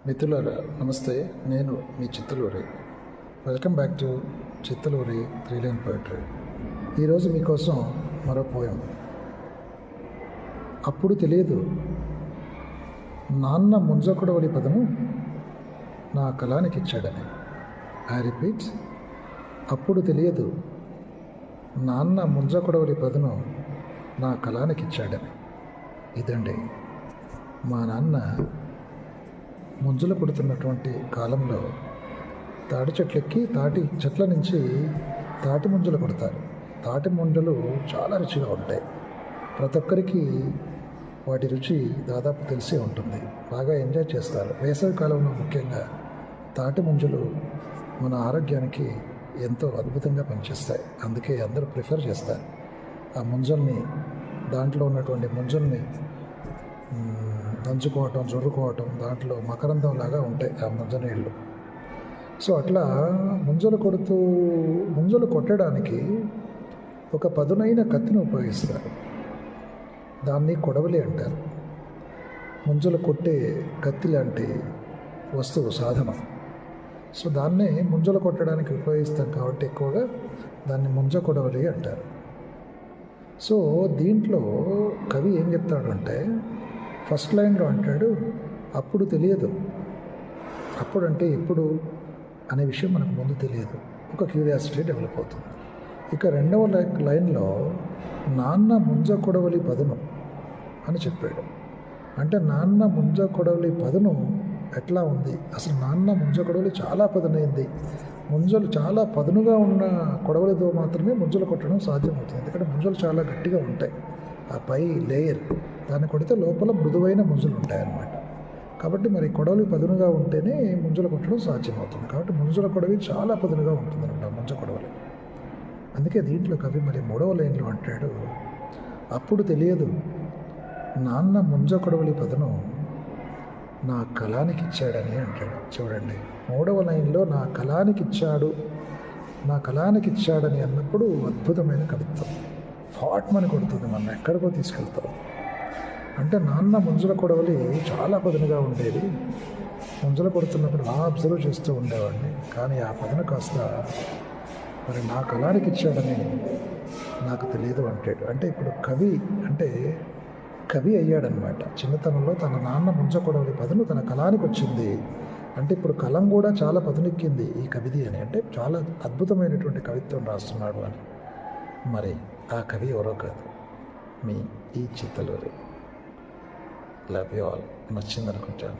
మిత్రులారా నమస్తే. నేను మీ Chittaluri. Welcome back to Chittaluri 3 line poetry. ఈరోజు మీకోసం మరో పోయం. అప్పుడు తెలియదు నాన్న ముంజకొడవలి పదము నా కలానికి ఇచ్చాడని. ఐ రిపీట్, అప్పుడు తెలియదు నాన్న ముంజకొడవలి పదను నా కలానికి ఇచ్చాడని. ఇదండి మా నాన్న ముంజలు కొడుతున్నటువంటి కాలంలో తాటి చెట్లెక్కి తాటి చెట్ల నుంచి తాటి ముంజలు కొడతారు. తాటి ముంజలు చాలా రుచిగా ఉంటాయి. ప్రతి ఒక్కరికి వాటి రుచి దాదాపు తెలిసే ఉంటుంది. బాగా ఎంజాయ్ చేస్తారు. వేసవి కాలంలో ముఖ్యంగా తాటి ముంజలు మన ఆరోగ్యానికి ఎంతో అద్భుతంగా పనిచేస్తాయి. అందుకే అందరూ ప్రిఫర్ చేస్తారు ఆ ముంజల్ని, దాంట్లో ఉన్నటువంటి ముంజల్ని దంచుకోవటం, జొర్రుకోవటం, దాంట్లో మకరందం లాగా ఉంటాయి ఆ ముంజ నీళ్ళు. సో అట్లా ముంజలు కొట్టడానికి ఒక పదునైన కత్తిని ఉపయోగిస్తారు. దాన్ని కొడవలి అంటారు. ముంజలు కొట్టే కత్తి లాంటి వస్తువు, సాధనం. సో దాన్నే ముంజలు కొట్టడానికి ఉపయోగిస్తాం కాబట్టి ఎక్కువగా దాన్ని ముంజ కొడవలి అంటారు. సో దీంట్లో కవి ఏం చెప్తాడంటే, ఫస్ట్ లైన్లో అంటాడు, అప్పుడు తెలియదు. అప్పుడు అంటే ఎప్పుడు అనే విషయం మనకు ముందు తెలియదు. ఒక క్యూరియాసిటీ డెవలప్ అవుతుంది. ఇక రెండవ లైన్లో నాన్న ముంజ కొడవలి పదును అని చెప్పాడు. అంటే నాన్న ముంజ కొడవలి పదును ఎట్లా ఉంది? అసలు నాన్న ముంజ కొడవలి చాలా పదునైంది. ముంజలు చాలా పదునుగా ఉన్న కొడవలితో మాత్రమే ముంజలు కొట్టడం సాధ్యమవుతుంది. ఎందుకంటే ముంజలు చాలా గట్టిగా ఉంటాయి. ఆ పై లేయర్ దాన్ని కొడితే లోపల మృదువైన ముంజలు ఉంటాయన్నమాట. కాబట్టి మరి కొడవలి పదునుగా ఉంటేనే ముంజలు కొట్టడం సాధ్యమవుతుంది. కాబట్టి ముంజల కొడవి చాలా పదునుగా ఉంటుందన్నమాట ముంజ కొడవలి. అందుకే దీంట్లో కవి మరి 3వ లైన్లో అంటాడు, అప్పుడు తెలియదు నాన్న ముంజ కొడవలి పదును నా కలానికి ఇచ్చాడని అంటాడు. చూడండి, 3వ లైన్లో నా కలానికి ఇచ్చాడని అన్నప్పుడు అద్భుతమైన కవిత్వం. హాట్మని కొడుతుంది, మనం ఎక్కడికో తీసుకెళ్తాం. అంటే నాన్న ముంజల కొడవలి చాలా పదునుగా ఉండేది. ముంజలు కొడుతున్నప్పుడు అబ్జర్వ్ చేస్తూ ఉండేవాడిని. కానీ ఆ పదును కాస్త మరి నా కలానికి ఇచ్చాడని నాకు తెలియదు అంటాడు. అంటే ఇప్పుడు కవి అయ్యాడనమాట. చిన్నతనంలో తన నాన్న ముంజ కొడవలి పదును తన కలానికి వచ్చింది. అంటే ఇప్పుడు కలం కూడా చాలా పదునెక్కింది ఈ కవిది అని. అంటే చాలా అద్భుతమైనటువంటి కవిత్వం రాస్తున్నాడు అని. మరి ఆ కవి ఎవరో కాదు, మీ ఈ చిత్తలూరి. Love you all. నచ్చిందనుకుంటాను.